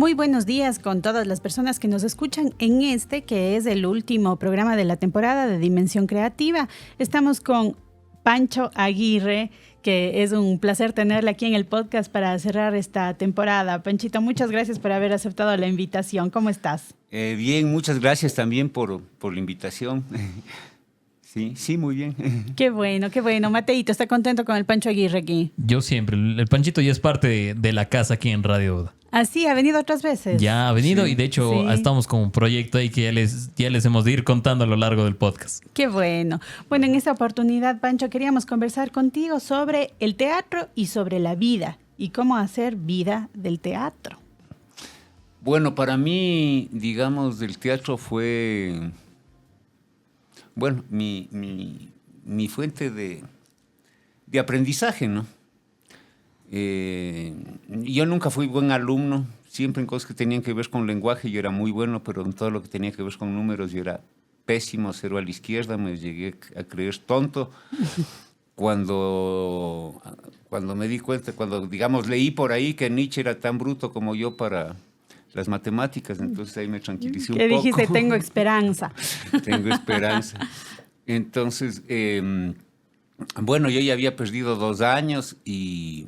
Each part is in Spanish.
Muy buenos días con todas las personas que nos escuchan en este, que es el último programa de la temporada de Dimensión Creativa. Estamos con Pancho Aguirre, que es un placer tenerle aquí en el podcast para cerrar esta temporada. Panchito, muchas gracias por haber aceptado la invitación. ¿Cómo estás? Bien, muchas gracias también por la invitación. Sí, muy bien. Qué bueno, qué bueno. Mateito, ¿está contento con el Pancho Aguirre aquí? Yo siempre. El Panchito ya es parte de la casa aquí en Radio Oda. Ah, sí, ha venido otras veces. Ya ha venido Sí. y de hecho Sí. estamos con un proyecto ahí que ya les hemos de ir contando a lo largo del podcast. Qué bueno. Bueno, en esta oportunidad, Pancho, queríamos conversar contigo sobre el teatro y sobre la vida y cómo hacer vida del teatro. Bueno, para mí, digamos, el teatro fue, bueno, mi fuente de aprendizaje, ¿no? Yo nunca fui buen alumno, siempre en cosas que tenían que ver con lenguaje yo era muy bueno, pero en todo lo que tenía que ver con números yo era pésimo, cero a la izquierda, me llegué a creer tonto. Cuando me di cuenta, cuando, digamos, leí por ahí que Nietzsche era tan bruto como yo para las matemáticas, entonces ahí me tranquilicé un ¿Qué poco. dijiste? Tengo esperanza. Tengo esperanza. Entonces, bueno, yo ya había perdido 2 años y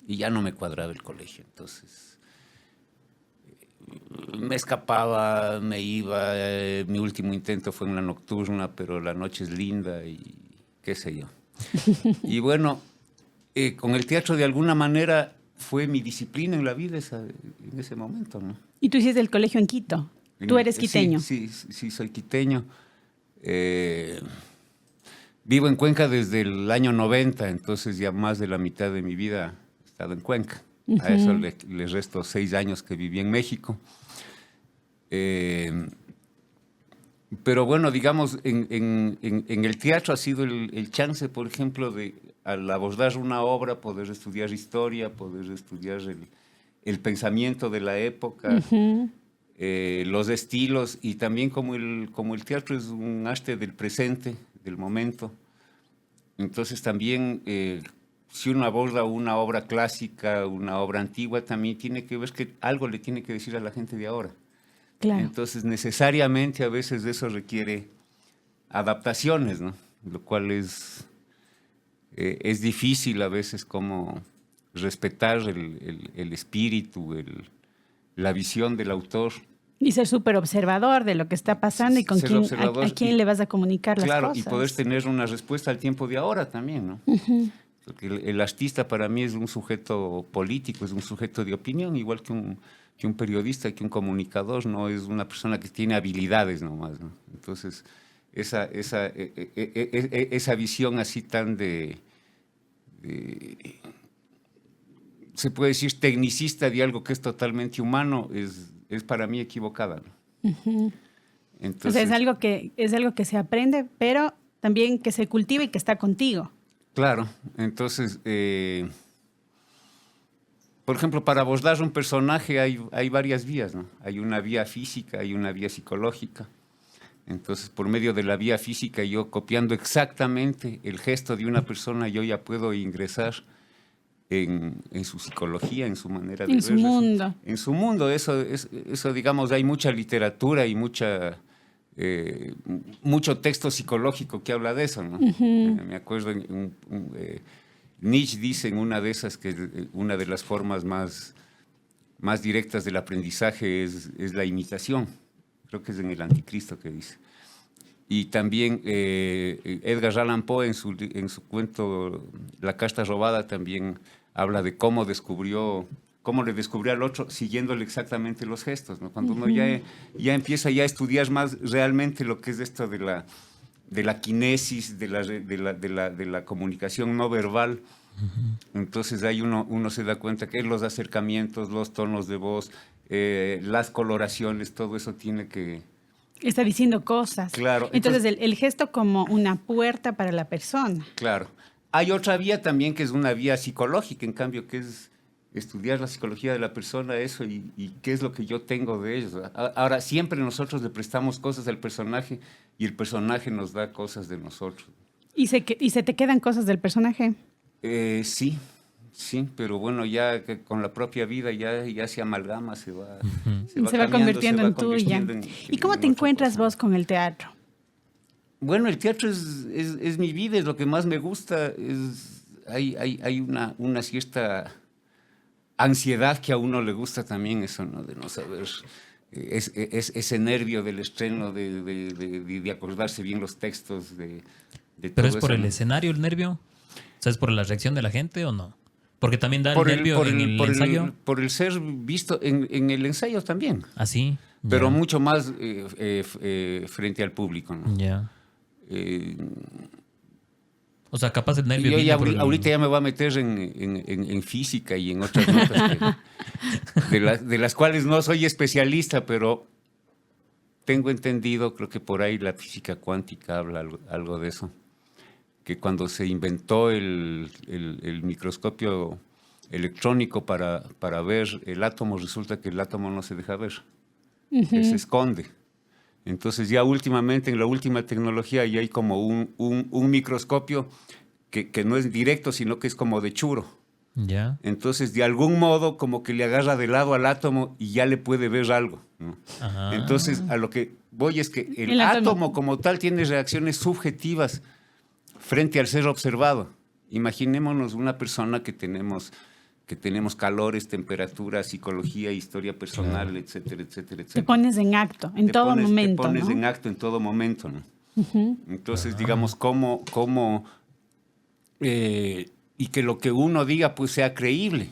ya no me cuadraba el colegio. Entonces, me escapaba, me iba. Mi último intento fue en la nocturna, pero la noche es linda y qué sé yo. Y bueno, con el teatro de alguna manera fue mi disciplina en la vida en ese momento, ¿no? Y tú hiciste el colegio en Quito. Tú eres quiteño. Sí, soy quiteño. Vivo en Cuenca desde el año 90, entonces ya más de la mitad de mi vida he estado en Cuenca. A eso le resto 6 años que viví en México. Pero bueno, digamos, en el teatro ha sido el chance, por ejemplo, de al abordar una obra, poder estudiar historia, poder estudiar el pensamiento de la época, los estilos, y también como el teatro es un arte del presente, del momento. Entonces también, si uno aborda una obra clásica, una obra antigua, también tiene que ver que algo le tiene que decir a la gente de ahora. Claro. Entonces, necesariamente a veces eso requiere adaptaciones, ¿no? Lo cual es difícil a veces como respetar el espíritu, la visión del autor. Y ser súper observador de lo que está pasando y con Ser quién, observador a quién le vas a comunicar las claro, cosas. y poder tener una respuesta al tiempo de ahora también, ¿no? Porque el artista para mí es un sujeto político, es un sujeto de opinión, igual que un periodista, que un comunicador, no es una persona que tiene habilidades nomás, ¿no? Entonces, esa visión así tan se puede decir tecnicista de algo que es totalmente humano, es para mí equivocada, ¿no? Entonces, O sea, es algo que se aprende, pero también que se cultiva y que está contigo. claro, entonces, por ejemplo, para abordar un personaje hay varias vías, ¿no? Hay una vía física, hay una vía psicológica. Entonces, por medio de la vía física, yo copiando exactamente el gesto de una persona, yo ya puedo ingresar en su psicología, en su manera de ver. En su mundo. En su mundo, eso, digamos, hay mucha literatura y mucho texto psicológico que habla de eso, ¿no? Me acuerdo, Nietzsche dice en una de esas que una de las formas más directas del aprendizaje es la imitación. Creo que es en el Anticristo que dice. Y también Edgar Allan Poe en su cuento La casta robada también habla de cómo le descubrió al otro siguiéndole exactamente los gestos, ¿no? Cuando uno ya empieza ya a estudiar más realmente lo que es esto de la kinesis, de la comunicación no verbal, entonces ahí uno se da cuenta que los acercamientos, los tonos de voz, las coloraciones, todo eso tiene que... Está diciendo cosas. Claro. Entonces, el gesto como una puerta para la persona. Claro. Hay otra vía también que es una vía psicológica, en cambio, que es estudiar la psicología de la persona, eso, y qué es lo que yo tengo de ellos. Ahora, siempre nosotros le prestamos cosas al personaje y el personaje nos da cosas de nosotros. ¿Y se te quedan cosas del personaje? Sí, Sí, pero bueno, ya que con la propia vida ya se amalgama, se va Convirtiendo en tuya. ¿Y cómo te encuentras cosa. vos con el teatro? Bueno, el teatro es mi vida, es lo que más me gusta. Hay una cierta ansiedad que a uno le gusta también, eso, ¿no? De no saber, ese nervio del estreno, de acordarse bien los textos, de ¿Pero todo es por eso, el ¿no? escenario el nervio? O sea, ¿es por la reacción de la gente o no? Porque también da el nervio en el ensayo. Por el ser visto en el ensayo también, Así. pero mucho más frente al público, ¿no? Ya. Eh, O sea, capaz el nervio yo viene ya, por el... ahorita ya me voy a meter en física y en otras notas de las cuales no soy especialista, pero tengo entendido, creo que por ahí la física cuántica habla algo de eso, que cuando se inventó el microscopio electrónico para ver el átomo, resulta que el átomo no se deja ver, que se esconde. Entonces ya últimamente, en la última tecnología, ya hay como un microscopio que no es directo, sino que es como de churo. Ya. Entonces, de algún modo, como que le agarra de lado al átomo y ya le puede ver algo, ¿no? Ajá. Entonces, a lo que voy es que el átomo átomo como tal tiene reacciones subjetivas frente al ser observado. Imaginémonos una persona que tenemos calores, temperaturas, psicología, historia personal, Claro. etcétera, etcétera, etcétera. Te pones en acto, en todo momento, Te pones ¿no? en acto en todo momento, ¿no? Entonces, digamos, y que lo que uno diga pues sea creíble.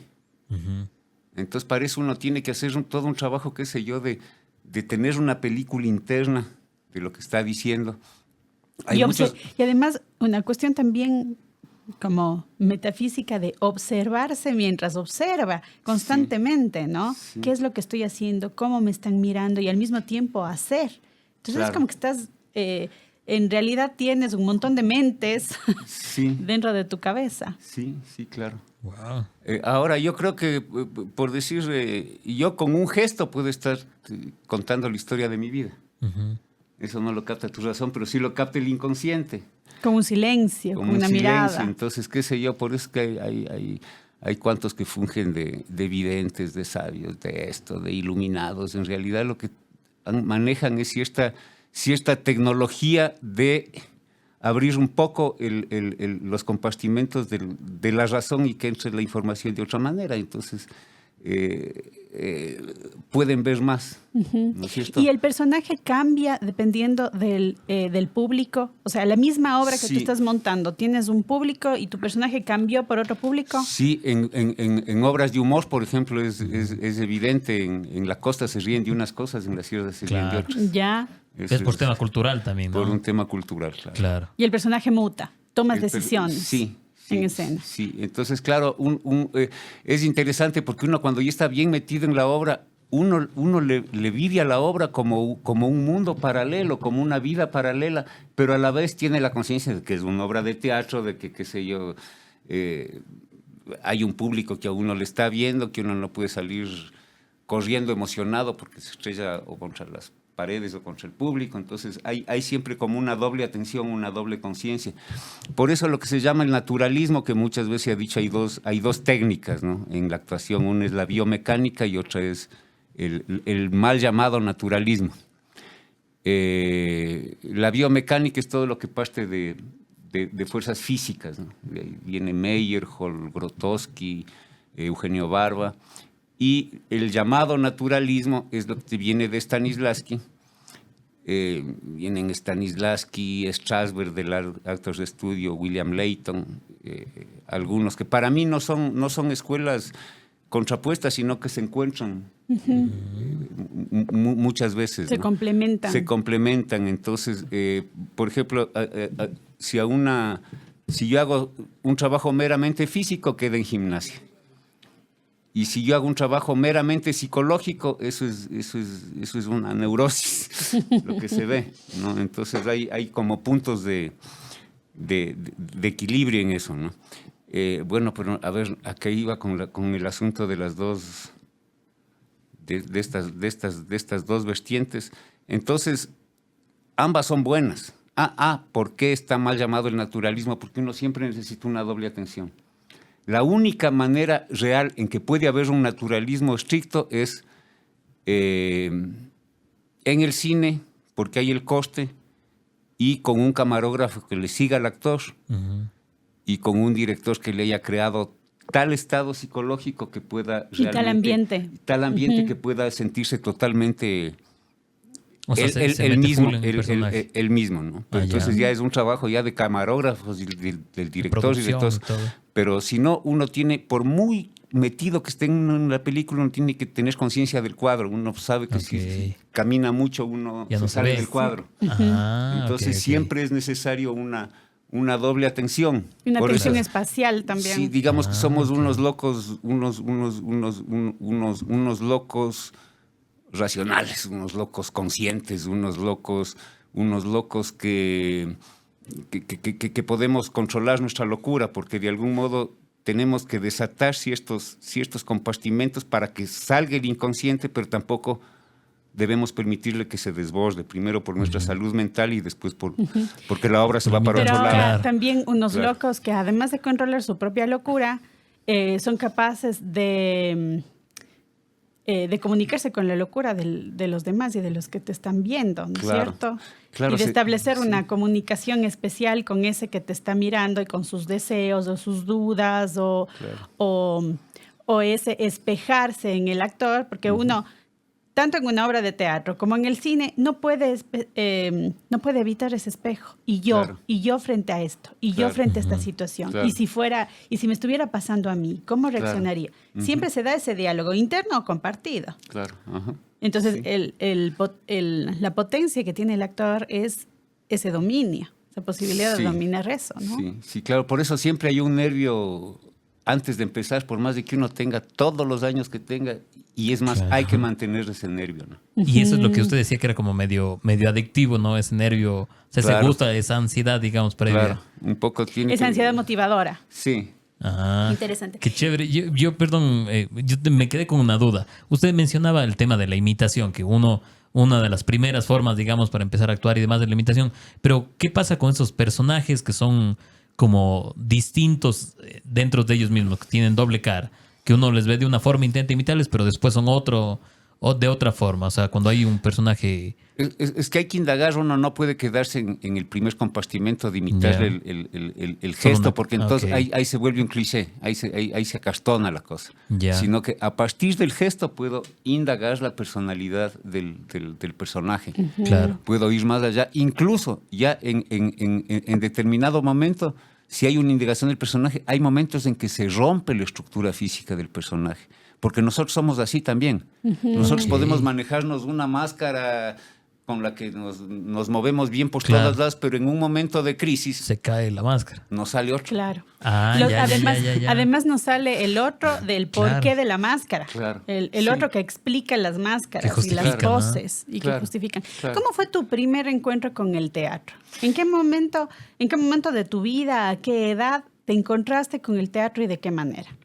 Entonces, para eso uno tiene que hacer todo un trabajo, qué sé yo, de tener una película interna de lo que está diciendo. Hay muchos... Y además, una cuestión también como metafísica de observarse mientras observa constantemente, ¿no? Sí. ¿Qué es lo que estoy haciendo? ¿Cómo me están mirando? Y al mismo tiempo hacer. Entonces Claro. es como que estás, en realidad tienes un montón de mentes Sí, dentro de tu cabeza. sí, claro. Wow. Ahora, yo creo que, por decir, yo con un gesto puedo estar contando la historia de mi vida. Eso no lo capta tu razón, pero sí lo capta el inconsciente. Con un silencio, Como con una un silencio. mirada. Entonces, qué sé yo, por eso que hay cuantos que fungen de videntes, de sabios, de esto, de iluminados. En realidad lo que manejan es cierta tecnología de abrir un poco los compartimentos de la razón y que entre la información de otra manera. Entonces, pueden ver más, ¿no es cierto? Y el personaje cambia dependiendo del público. O sea, la misma obra que Sí. tú estás montando, tienes un público y tu personaje cambió por otro público. Sí, en obras de humor, por ejemplo, es evidente. En la costa se ríen de unas cosas, en la sierra se ríen de Claro. otras. Ya. Es por tema cultural también, ¿no? Por un tema cultural, claro. Claro. Y el personaje muta, tomas El per- decisiones Sí. en escena. Sí, entonces, claro, es interesante porque uno cuando ya está bien metido en la obra, uno le vive a la obra como un mundo paralelo, como una vida paralela, pero a la vez tiene la conciencia de que es una obra de teatro, de que, qué sé yo, hay un público que a uno le está viendo, que uno no puede salir corriendo emocionado porque se estrella o contra las paredes o contra el público. Entonces hay siempre como una doble atención, una doble conciencia. Por eso lo que se llama el naturalismo, que muchas veces se ha dicho, hay dos técnicas, ¿no?, en la actuación. Una es la biomecánica y otra es el mal llamado naturalismo. La biomecánica es todo lo que parte de fuerzas físicas, ¿no? De ahí viene Meyerhold, Grotowski, Eugenio Barba. Y el llamado naturalismo es lo que viene de Stanislavski. Vienen Stanislavski, Strasberg del Actos de Estudio, William Layton, algunos que para mí no son escuelas contrapuestas, sino que se encuentran muchas veces. Se ¿no? complementan. Se complementan. Entonces, por ejemplo, si yo hago un trabajo meramente físico, queda en gimnasia. Y si yo hago un trabajo meramente psicológico, eso es una neurosis, lo que se ve, ¿no? Entonces hay como puntos de equilibrio en eso, ¿no? Bueno, pero a ver, acá iba con el asunto de las dos, de estas dos vertientes. Entonces, ambas son buenas. ¿Por qué está mal llamado el naturalismo? Porque uno siempre necesita una doble atención. La única manera real en que puede haber un naturalismo estricto es en el cine, porque hay el coste, y con un camarógrafo que le siga al actor, y con un director que le haya creado tal estado psicológico que pueda realmente... Tal ambiente. Que pueda sentirse totalmente... O sea, el mismo, ¿no? Pero entonces ya es un trabajo ya de camarógrafos y del director y de todos. Pero si no, uno tiene, por muy metido que esté en la película, uno tiene que tener conciencia del cuadro. Uno sabe que si camina mucho, uno ya se sale del cuadro. Entonces siempre es necesario una doble atención. Una atención espacial también. Sí, digamos que somos unos locos, unos locos racionales, unos locos conscientes, unos locos que podemos controlar nuestra locura, porque de algún modo tenemos que desatar ciertos compartimentos para que salga el inconsciente, pero tampoco debemos permitirle que se desborde, primero por nuestra salud mental y después porque la obra se va para otro lado. Pero también unos locos que además de controlar su propia locura, son capaces de comunicarse con la locura de los demás y de los que te están viendo, ¿no es cierto? Claro, y de establecer una comunicación especial con ese que te está mirando y con sus deseos o sus dudas o ese espejarse en el actor, porque uno, tanto en una obra de teatro como en el cine, no puede evitar ese espejo. Y yo frente a esto, y yo frente a esta situación. Y si me estuviera pasando a mí, ¿cómo reaccionaría? Siempre se da ese diálogo interno o compartido. Entonces, la potencia que tiene el actor es ese dominio, esa posibilidad de dominar eso, ¿no? Sí, claro. Por eso siempre hay un nervio antes de empezar, por más de que uno tenga todos los años que tenga. Y es más, hay que mantener ese nervio, ¿no? Y eso es lo que usted decía que era como medio adictivo, ¿no? Ese nervio, o sea, se gusta esa ansiedad, digamos, previa. Claro, un poco tiene esa ansiedad motivadora. Sí. Interesante. Qué chévere. Yo me quedé con una duda. Usted mencionaba el tema de la imitación, que una de las primeras formas, digamos, para empezar a actuar y demás de la imitación. Pero, ¿qué pasa con esos personajes que son como distintos dentro de ellos mismos, que tienen doble cara? Que uno les ve de una forma, intenta imitarles, pero después son de otra forma. O sea, cuando hay un personaje... Es que hay que indagar, uno no puede quedarse en el primer compartimento de imitar el gesto, porque entonces ahí se vuelve un cliché, ahí se acastona la cosa. Sino que a partir del gesto puedo indagar la personalidad del personaje. Claro. Puedo ir más allá, incluso ya en determinado momento. Si hay una indagación del personaje, hay momentos en que se rompe la estructura física del personaje, porque nosotros somos así también. Nosotros podemos manejarnos una máscara con la que nos movemos bien por todas las, pero en un momento de crisis... se cae la máscara. Nos sale otro. Claro. Ya. Además nos sale el otro del porqué de la máscara. Claro. El otro que explica las máscaras y las poses, ¿no? Que justifican. Claro. ¿Cómo fue tu primer encuentro con el teatro? ¿En qué momento de tu vida, a qué edad te encontraste con el teatro y de qué manera?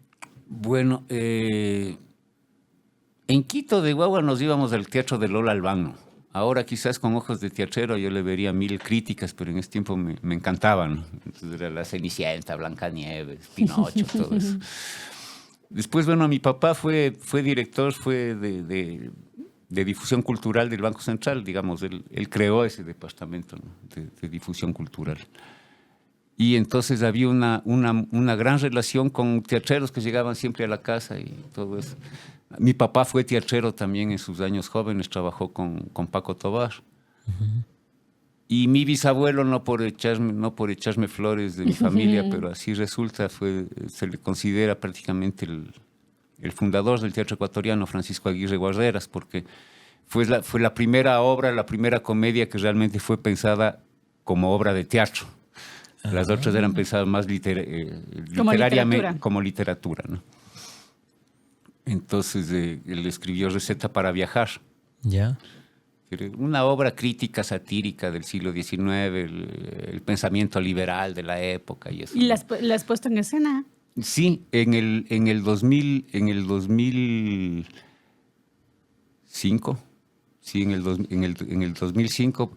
Bueno, en Quito de guagua nos íbamos al teatro de Lola Albano. Ahora quizás con ojos de teatrero yo le vería 1000 críticas, pero en ese tiempo me encantaban. Entonces era La Cenicienta, Blancanieves, Pinocho, todo eso. Después, bueno, mi papá fue director de difusión cultural del Banco Central, digamos. Él creó ese departamento, ¿no? de difusión cultural. Y entonces había una gran relación con teatreros que llegaban siempre a la casa y todo eso. Mi papá fue teatrero también en sus años jóvenes, trabajó con Paco Tobar. Y mi bisabuelo, no por echarme flores de mi familia, pero así resulta, se le considera prácticamente el fundador del teatro ecuatoriano, Francisco Aguirre Guarderas, porque fue la primera obra, la primera comedia que realmente fue pensada como obra de teatro. Las otras eran pensadas más literariamente como literatura, ¿no? Entonces él escribió Receta para viajar. Ya. Una obra crítica, satírica del siglo XIX, el pensamiento liberal de la época y eso. ¿Y la has puesto en escena? Sí, en el 2005. Sí, en el 2005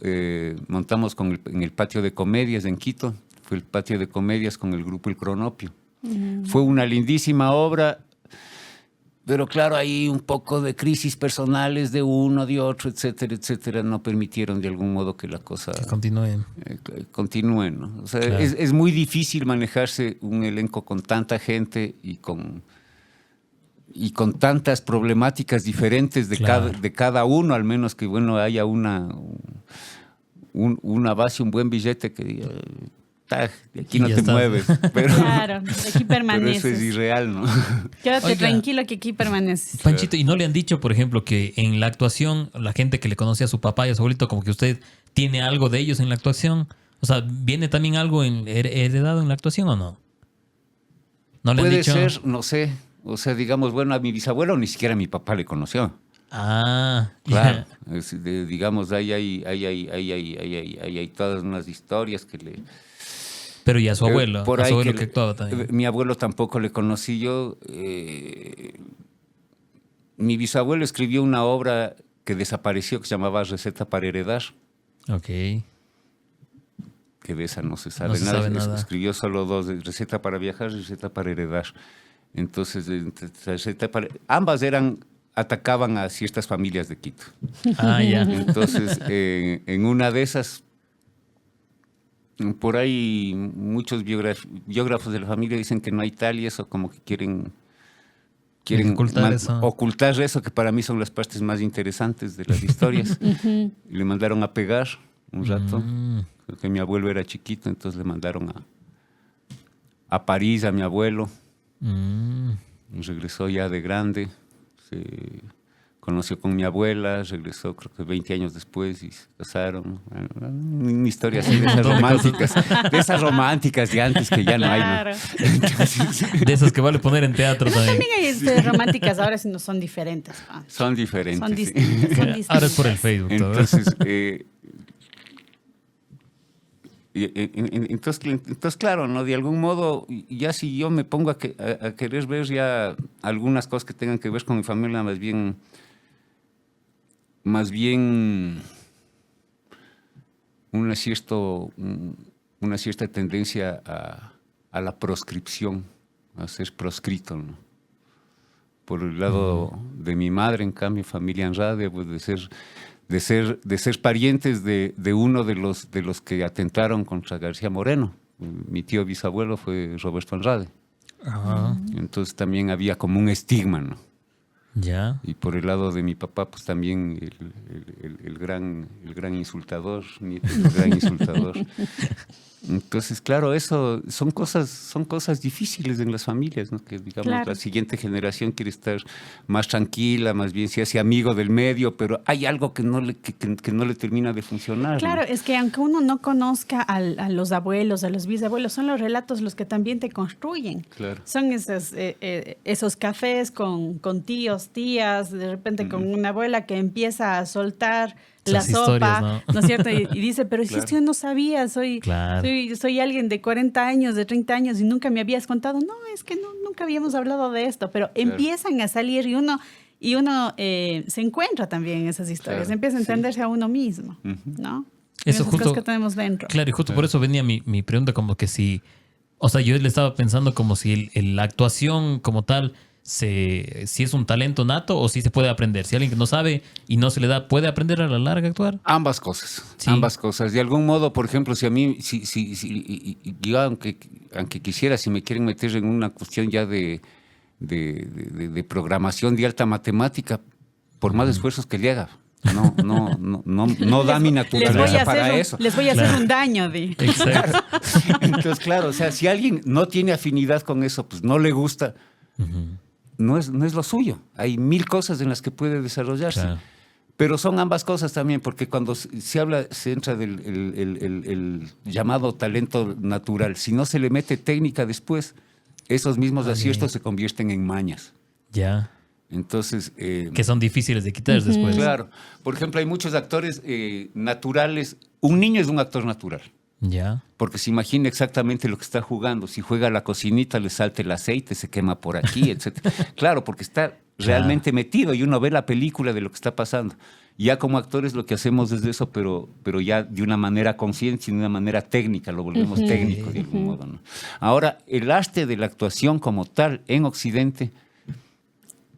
montamos en el patio de comedias en Quito. Fue el patio de comedias con el grupo El Cronopio. Fue una lindísima obra, pero claro, hay un poco de crisis personales de uno, de otro, etcétera, etcétera, no permitieron de algún modo que la cosa Que continúe. continúe, ¿no? O sea, Claro. es muy difícil manejarse un elenco con tanta gente y con tantas problemáticas diferentes de, Claro. de cada uno, al menos que bueno haya una base, un buen billete que diga, "Tag, de aquí Y no ya te está". mueves". Pero, Claro, aquí pero eso es permaneces. irreal, ¿no? Quédate Oiga. tranquilo que aquí permaneces. Panchito, ¿y no le han dicho, por ejemplo, que en la actuación, la gente que le conocía a su papá y a su abuelito, como que usted tiene algo de ellos en la actuación? O sea, ¿viene también algo heredado en la actuación o no? ¿No le han Puede dicho? ser, no sé. O sea, digamos, bueno, a mi bisabuelo ni siquiera mi papá le conoció. Ah, Claro. ya. Digamos, ahí hay todas unas historias que le... Pero y a su abuelo, por a ahí su abuelo que actuaba también. Mi abuelo tampoco le conocí yo. Mi bisabuelo escribió una obra que desapareció que se llamaba Receta para heredar, Ok. que de esa no se sabe No se nada. sabe nada. Escribió solo dos, Receta para viajar y Receta para heredar. Entonces, ambas atacaban a ciertas familias de Quito. Ah, ya. Entonces, en una de esas, por ahí muchos biógrafos de la familia dicen que no hay tal y eso como que quieren Ocultar eso. ocultar eso, que para mí son las partes más interesantes de las historias. Y le mandaron a pegar un rato. Creo que mi abuelo era chiquito, entonces le mandaron a París a mi abuelo. Y regresó ya de grande. Se conoció con mi abuela, regresó creo que 20 años después y se casaron. Una historia así de esas románticas de antes que ya no hay, Claro. ¿no? Entonces, De esas que vale poner en teatro también. También hay románticas ahora, si no son diferentes. ¿No? son diferentes. Son sí. distintas. Son distintas. Ahora es por el Facebook. ¿no? Entonces, entonces, claro, ¿no? De algún modo, ya si yo me pongo a querer ver ya algunas cosas que tengan que ver con mi familia, más bien una cierta tendencia a la proscripción, a ser proscrito, ¿no? Por el lado de mi madre, en cambio, familia Andrade, pues de ser parientes de uno de los que atentaron contra García Moreno. Mi tío bisabuelo fue Roberto Andrade. Ajá. Entonces también había como un estigma, ¿no? Ya. Y por el lado de mi papá, pues también el gran insultador, nieto del gran insultador. Entonces, claro, eso son cosas difíciles en las familias, ¿no? Que digamos, Claro. la siguiente generación quiere estar más tranquila, más bien se hace amigo del medio, pero hay algo que no le termina de funcionar. Claro, ¿no? es que aunque uno no conozca a los abuelos, a los bisabuelos, son los relatos los que también te construyen. Claro. Son esos cafés con tíos, tías, de repente con una abuela que empieza a soltar la Esas historias, sopa, ¿no? ¿no es cierto? Y dice, pero si Claro. es que yo no sabía, soy alguien de 40 años, de 30 años y nunca me habías contado. No, es que nunca habíamos hablado de esto, pero empiezan a salir y uno se encuentra también en esas historias, Claro, empieza a sí. entenderse a uno mismo, ¿no? Eso Esas justo- cosas que tenemos dentro. Claro, y justo por eso venía mi pregunta, como que si, o sea, yo le estaba pensando como si la actuación como tal, si es un talento nato o si se puede aprender. Si alguien que no sabe y no se le da, ¿puede aprender a la larga a actuar? Ambas cosas, Sí. ambas cosas. De algún modo, por ejemplo, si a mí, yo aunque quisiera, si me quieren meter en una cuestión ya de programación de alta matemática, por más esfuerzos que le haga, no da mi naturaleza para eso. Les voy a hacer un daño, Di. Exacto. Entonces, claro, o sea, si alguien no tiene afinidad con eso, pues no le gusta, no es lo suyo. Hay 1000 cosas en las que puede desarrollarse. Claro. Pero son ambas cosas también, porque cuando se entra del el llamado talento natural, si no se le mete técnica después, esos mismos aciertos se convierten en mañas. Ya. Entonces, Que son difíciles de quitar después. claro, por ejemplo, hay muchos actores naturales. Un niño es un actor natural, Ya. porque se imagina exactamente lo que está jugando. Si juega a la cocinita, le salta el aceite, se quema por aquí, etc. Claro, porque está realmente metido y uno ve la película de lo que está pasando. Ya como actores lo que hacemos es eso, pero ya de una manera consciente y de una manera técnica, lo volvemos técnico de algún modo, ¿no? Ahora, el arte de la actuación como tal en Occidente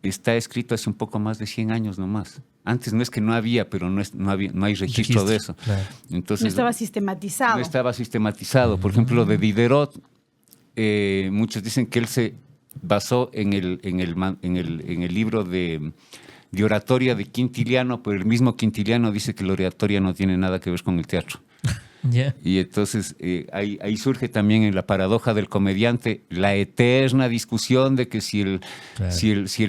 está escrito hace un poco más de 100 años nomás. Antes no es que no había, pero no hay registro de eso. Claro. Entonces, no estaba sistematizado. No estaba sistematizado. Por ejemplo, de Diderot, muchos dicen que él se basó en el libro de oratoria de Quintiliano, pero el mismo Quintiliano dice que la oratoria no tiene nada que ver con el teatro. Yeah. Y entonces ahí surge también en la paradoja del comediante la eterna discusión de que si el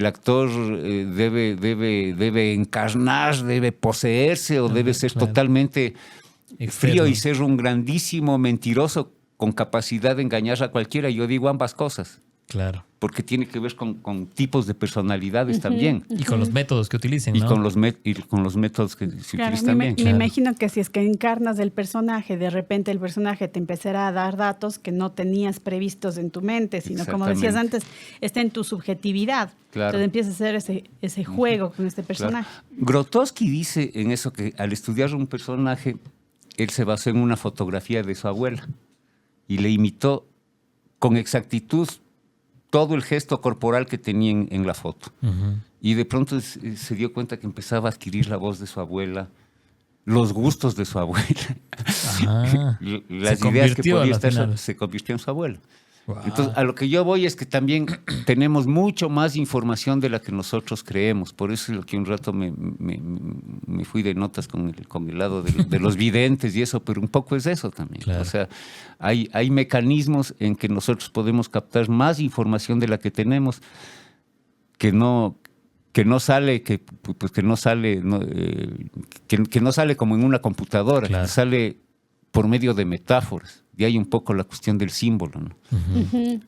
actor debe encarnar, debe poseerse o debe ser totalmente frío y ser un grandísimo mentiroso con capacidad de engañar a cualquiera. Yo digo ambas cosas. Claro. Porque tiene que ver con tipos de personalidades también. Y con los métodos que utilicen, Y ¿no? con los métodos que se utilizan también. Me imagino que si es que encarnas el personaje, de repente el personaje te empezará a dar datos que no tenías previstos en tu mente, sino como decías antes, está en tu subjetividad. Claro. Entonces empieza a hacer ese juego con este personaje. Claro. Grotowski dice en eso que al estudiar un personaje, él se basó en una fotografía de su abuela y le imitó con exactitud todo el gesto corporal que tenía en la foto. Y de pronto se dio cuenta que empezaba a adquirir la voz de su abuela, los gustos de su abuela, las ideas que podía estar, se convirtió en su abuela. Wow. Entonces, a lo que yo voy es que también tenemos mucho más información de la que nosotros creemos. Por eso es que un rato me fui de notas con el lado de los videntes y eso, pero un poco es eso también. Claro. O sea, hay mecanismos en que nosotros podemos captar más información de la que tenemos que no sale como en una computadora, claro. Que sale por medio de metáforas. Y hay un poco la cuestión del símbolo, ¿no?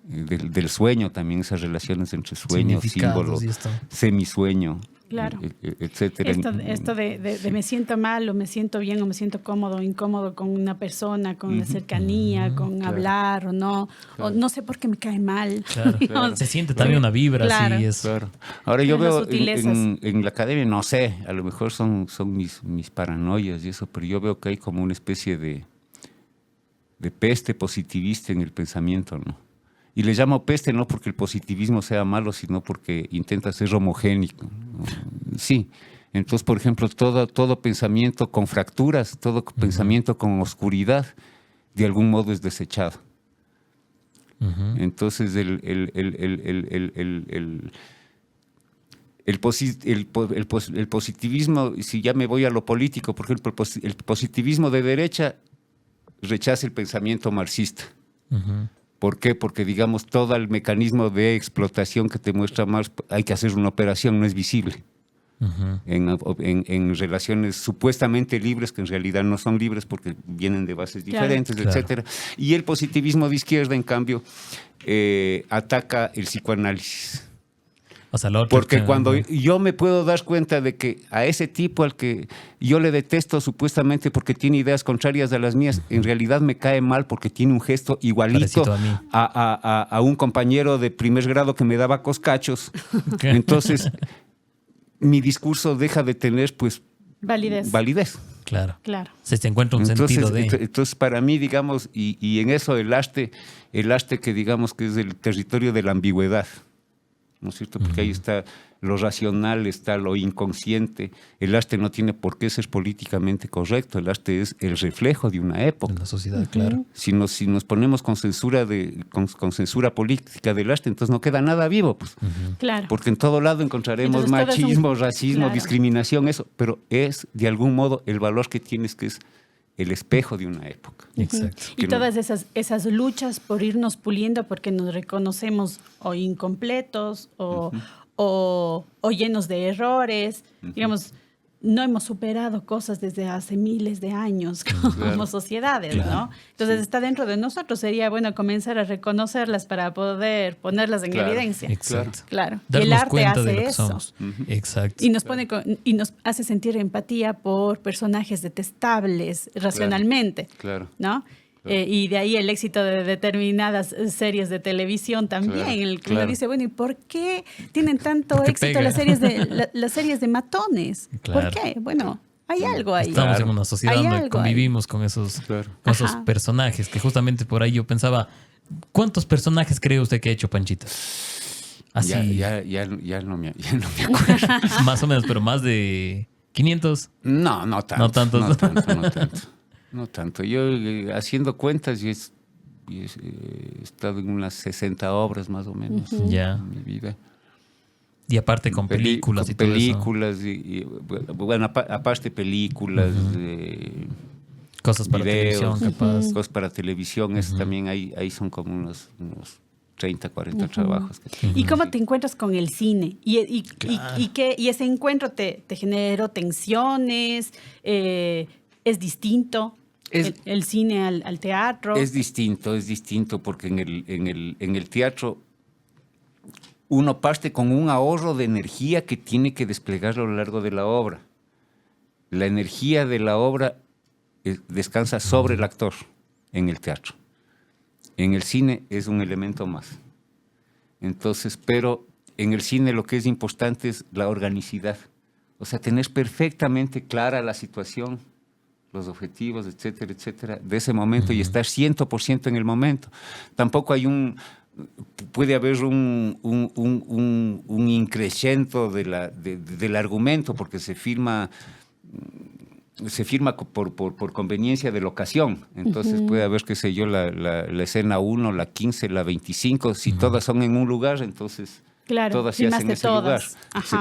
Del sueño también, esas relaciones entre sueño, símbolo, semisueño, claro. Etcétera. Esto de me siento mal o me siento bien o me siento cómodo o incómodo con una persona, con la cercanía, con claro. hablar o no sé por qué me cae mal. Claro, claro. Se siente también una vibra claro. así. Es... Claro. Ahora yo veo en la academia, no sé, a lo mejor son mis paranoias y eso, pero yo veo que hay como una especie de peste positivista en el pensamiento, ¿no? Y le llamo peste no porque el positivismo sea malo, sino porque intenta ser homogénico, ¿no? Sí. Entonces, por ejemplo, todo pensamiento con fracturas, todo pensamiento con oscuridad, de algún modo es desechado. Entonces, el positivismo, si ya me voy a lo político, por ejemplo, el positivismo de derecha rechaza el pensamiento marxista. ¿Por qué? Porque, digamos, todo el mecanismo de explotación que te muestra Marx, hay que hacer una operación, no es visible. En relaciones supuestamente libres, que en realidad no son libres porque vienen de bases diferentes, claro. Etcétera. Y el positivismo de izquierda, en cambio, ataca el psicoanálisis. O sea, porque cuando yo me puedo dar cuenta de que a ese tipo al que yo le detesto supuestamente porque tiene ideas contrarias a las mías, en realidad me cae mal porque tiene un gesto igualito a un compañero de primer grado que me daba coscachos. Entonces, mi discurso deja de tener, pues, validez. Claro. Se encuentra un sentido de... Entonces, para mí, digamos, y en eso el arte que digamos que es el territorio de la ambigüedad, ¿no es cierto? Porque ahí está lo racional, está lo inconsciente. El arte no tiene por qué ser políticamente correcto. El arte es el reflejo de una época. De la sociedad, claro. Si nos ponemos con censura política del arte, entonces no queda nada vivo, pues. Claro. Porque en todo lado encontraremos machismo, racismo, claro. Discriminación, eso. Pero es, de algún modo, el valor que tienes, que es el espejo de una época. Exacto. Y todas esas luchas por irnos puliendo porque nos reconocemos o incompletos o llenos de errores. Digamos, no hemos superado cosas desde hace miles de años como sociedades, ¿no? Entonces está dentro de nosotros. Sería bueno comenzar a reconocerlas para poder ponerlas en evidencia. Exacto. Claro. Y el arte hace eso. Exacto. Y nos hace sentir empatía por personajes detestables racionalmente. Claro. ¿No? Y de ahí el éxito de determinadas series de televisión también. El que uno dice, bueno, ¿y por qué tienen tanto éxito las series de matones? Claro. ¿Por qué? Bueno, hay algo ahí. Estamos en una sociedad donde convivimos con esos personajes, que justamente por ahí yo pensaba, ¿cuántos personajes cree usted que ha hecho Panchito? Así. Ya no me acuerdo. Más o menos, pero más de 500. No tanto. No tantos. No tanto. Yo, haciendo cuentas, yo he estado en unas 60 obras más o menos en mi vida. Y aparte con películas y todo películas eso. Bueno, aparte películas, cosas para videos, televisión, capaz. Cosas para televisión, eso también ahí son como unos 30, 40 trabajos. ¿Y cómo te encuentras con el cine? ¿Y ese encuentro te generó tensiones? ¿Es distinto el cine al teatro? Es distinto porque en el teatro uno parte con un ahorro de energía que tiene que desplegar a lo largo de la obra. La energía de la obra descansa sobre el actor en el teatro. En el cine es un elemento más. Entonces, pero en el cine lo que es importante es la organicidad. O sea, tener perfectamente clara la situación, los objetivos, etcétera, etcétera, de ese momento y estar 100% en el momento. Tampoco puede haber un incremento del argumento porque se firma por conveniencia de la ocasión. Entonces puede haber, qué sé yo, la escena 1, la 15, la 25. Si todas son en un lugar, entonces todas se hacen en ese lugar.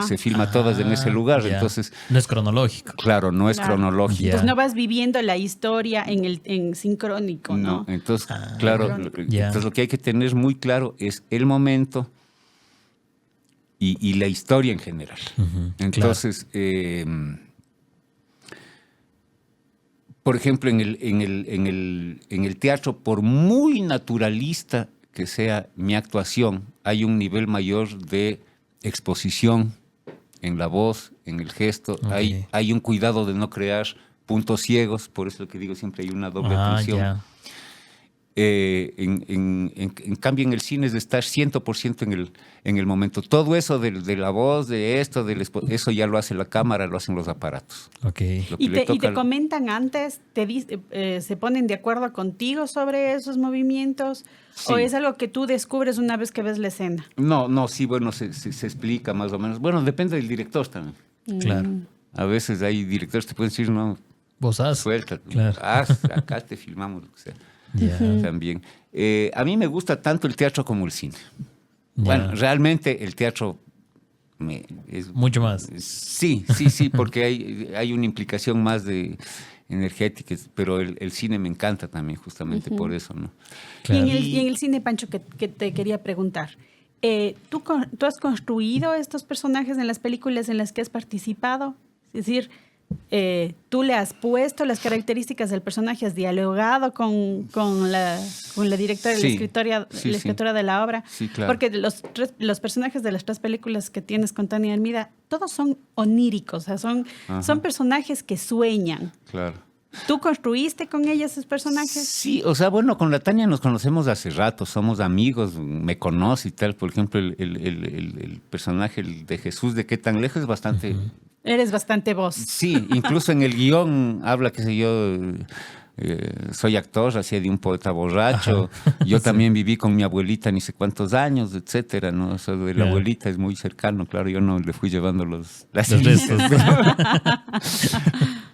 Se filma todas en ese lugar. Entonces, no es cronológico. Claro, no es cronológico. Entonces no vas viviendo la historia en sincrónico, ¿no? Entonces, entonces lo que hay que tener muy claro es el momento y la historia en general. Entonces, por ejemplo, en el teatro, por muy naturalista que sea mi actuación, hay un nivel mayor de exposición en la voz, en el gesto. Hay un cuidado de no crear puntos ciegos, por eso que digo siempre hay una doble atención. En cambio, en el cine es de estar 100% en el momento. Todo eso de la voz, de esto, eso ya lo hace la cámara, lo hacen los aparatos. ¿Y te comentan antes? ¿Se ponen de acuerdo contigo sobre esos movimientos? Sí. ¿O es algo que tú descubres una vez que ves la escena? No, sí, bueno, se explica más o menos. Bueno, depende del director también. Claro. A veces hay directores que te pueden decir, no, vos suelta, claro. Acá te filmamos, lo que sea. También. A mí me gusta tanto el teatro como el cine. Bueno, realmente el teatro es mucho más. Sí, porque hay una implicación más de energética, pero el cine me encanta también, justamente por eso, ¿no? Claro. Y en el cine, Pancho, que te quería preguntar, ¿tú has construido estos personajes en las películas en las que has participado? Es decir, tú le has puesto las características del personaje, has dialogado con la directora, la escritora de la obra. Sí, claro. Porque los personajes de las 3 películas que tienes con Tania Hermida, todos son oníricos, o sea, son personajes que sueñan. Claro. ¿Tú construiste con ella esos personajes? Sí, o sea, bueno, con la Tania nos conocemos hace rato, somos amigos, me conoce y tal. Por ejemplo, el personaje de Jesús de Qué tan lejos es bastante... Eres bastante vos. Sí, incluso en el guión habla, qué sé yo, soy actor, hacía de un poeta borracho. Yo también viví con mi abuelita ni sé cuántos años, etcétera, ¿no? Eso de la abuelita es muy cercano, claro, yo no le fui llevando los restos.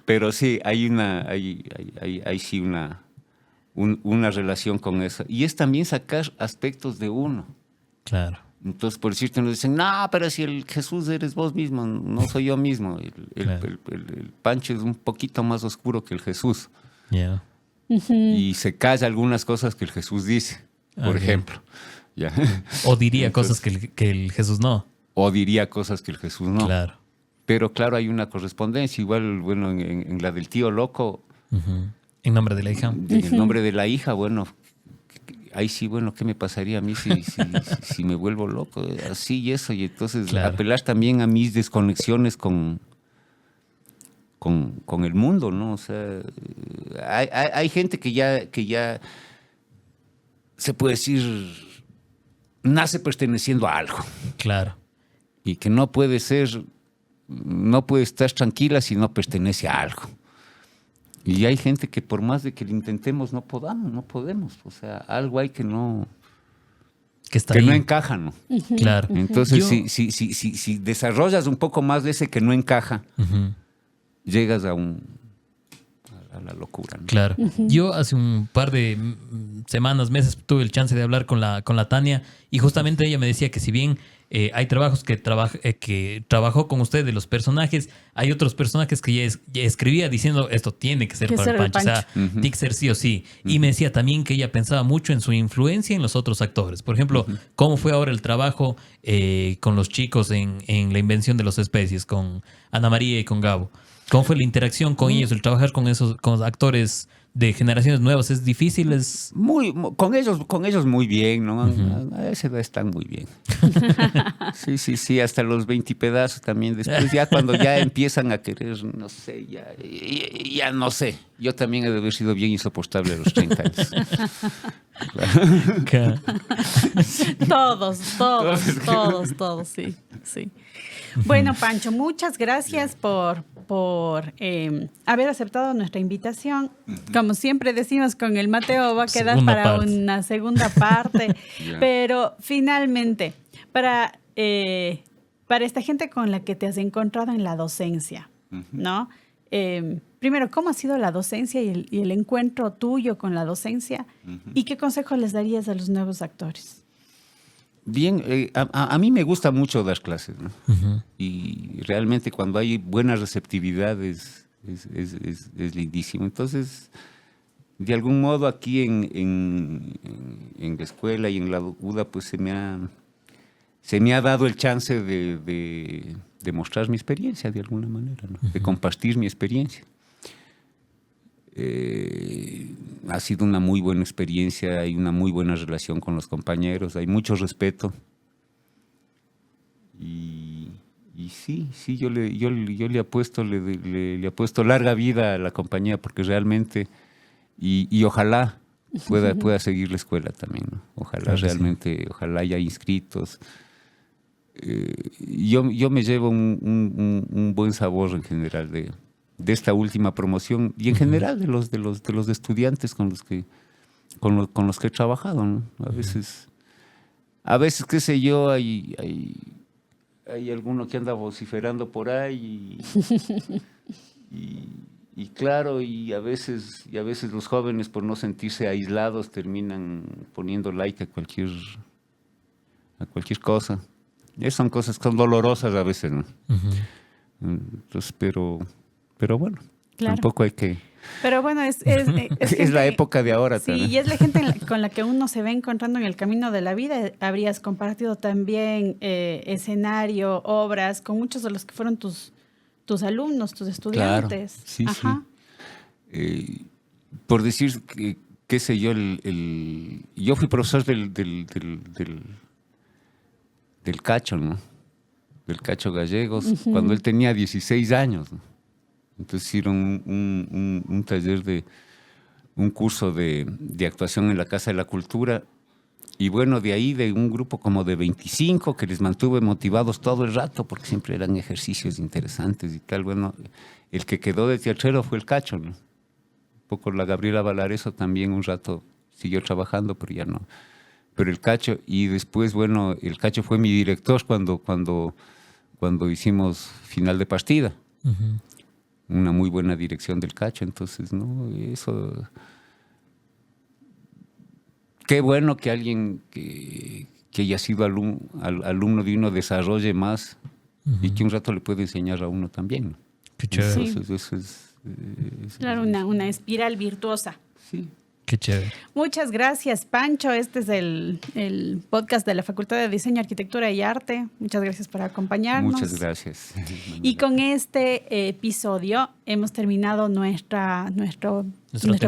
Pero sí, hay sí una relación con eso. Y es también sacar aspectos de uno. Claro. Entonces, por decirte, nos dicen, no, pero si el Jesús eres vos mismo, no soy yo mismo. El Pancho es un poquito más oscuro que el Jesús. Y se calla algunas cosas que el Jesús dice, por ejemplo. O diría cosas que el Jesús no. O diría cosas que el Jesús no. Claro. Pero claro, hay una correspondencia. Igual, bueno, en la del tío loco. En nombre de la hija. En nombre de la hija, bueno... Ahí sí, bueno, ¿qué me pasaría a mí si me vuelvo loco? Así y eso. Y entonces apelar también a mis desconexiones con con el mundo, ¿no? O sea, hay gente que ya se puede decir, nace perteneciendo a algo. Claro. Y que no puede estar tranquila si no pertenece a algo. Y hay gente que por más de que lo intentemos no podemos. O sea, algo hay que no encaja, ¿no? Claro. Entonces, si desarrollas un poco más de ese que no encaja, llegas a la locura, ¿no? Claro. Yo hace un par de semanas, meses, tuve el chance de hablar con la Tania, y justamente ella me decía que si bien hay trabajos que trabajó con usted de los personajes, hay otros personajes que ya escribía diciendo esto tiene que ser para el Pancho. O sea, tiene que ser sí o sí. Y me decía también que ella pensaba mucho en su influencia en los otros actores. Por ejemplo, cómo fue ahora el trabajo con los chicos en la invención de las especies, con Ana María y con Gabo. ¿Cómo fue la interacción con ellos, el trabajar con los actores de generaciones nuevas? ¿Es difícil? Con ellos muy bien, ¿no? A esa edad están muy bien. Sí, hasta los 20 pedazos también. Después ya cuando ya empiezan a querer, no sé, ya no sé. Yo también he de haber sido bien insoportable a los 30 años. Claro. Todos, sí. Bueno, Pancho, muchas gracias por haber aceptado nuestra invitación. Como siempre decimos, con el Mateo va a quedar una segunda parte. Pero finalmente, para esta gente con la que te has encontrado en la docencia, ¿no? Primero, ¿cómo ha sido la docencia y el encuentro tuyo con la docencia? ¿Y qué consejos les darías a los nuevos actores? Bien, a mí me gusta mucho dar clases, ¿no? Y realmente cuando hay buena receptividad es lindísimo. Entonces, de algún modo aquí en la escuela y en la UDA, pues se me ha dado el chance de mostrar mi experiencia de alguna manera, ¿no? De compartir mi experiencia. Ha sido una muy buena experiencia, hay una muy buena relación con los compañeros, hay mucho respeto. Y sí, yo le apuesto larga vida a la compañía, porque realmente, y ojalá pueda seguir la escuela también, ¿no? Ojalá, claro, realmente, sí. Ojalá haya inscritos. Yo me llevo un buen sabor en general de esta última promoción y en general de los estudiantes con los que he trabajado, ¿no? A veces qué sé yo, hay alguno que anda vociferando por ahí y claro, y a veces los jóvenes, por no sentirse aislados, terminan poniendo like a cualquier cosa. Esas son cosas que son dolorosas a veces, ¿no? Entonces, pero bueno, claro. Tampoco hay que... Pero bueno, es la época de ahora. Sí, también. Y es la gente con la que uno se va encontrando en el camino de la vida. Habrías compartido también escenario, obras, con muchos de los que fueron tus alumnos, tus estudiantes. Claro, sí, ajá. Sí. Por decir, qué sé yo, yo fui profesor del Cacho, ¿no? Del Cacho Gallegos, cuando él tenía 16 años, ¿no? Entonces hicieron un taller un curso de actuación en la Casa de la Cultura, y bueno, de ahí de un grupo como de 25 que les mantuve motivados todo el rato, porque siempre eran ejercicios interesantes y tal. Bueno, el que quedó de teatrero fue el Cacho, ¿no? Un poco la Gabriela Valareso también un rato siguió trabajando, pero ya no. Pero el Cacho, y después, bueno, el Cacho fue mi director cuando hicimos Final de Partida. Una muy buena dirección del Cacho, entonces, ¿no? Eso... Qué bueno que alguien que haya sido alumno de uno desarrolle más y que un rato le puede enseñar a uno también, ¿no? Qué chévere. Entonces, eso es claro, una espiral virtuosa. Sí. Qué chévere. Muchas gracias, Pancho. Este es el podcast de la Facultad de Diseño, Arquitectura y Arte. Muchas gracias por acompañarnos. Muchas gracias. Y con este episodio hemos terminado nuestra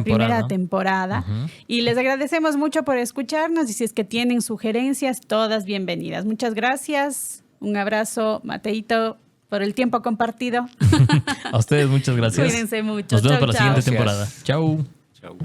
primera temporada. Y les agradecemos mucho por escucharnos, y si es que tienen sugerencias, todas bienvenidas. Muchas gracias. Un abrazo, Mateito. por el tiempo compartido. A ustedes muchas gracias. Cuídense mucho. Nos vemos Chau, para la siguiente chau. temporada. Chau. Chao.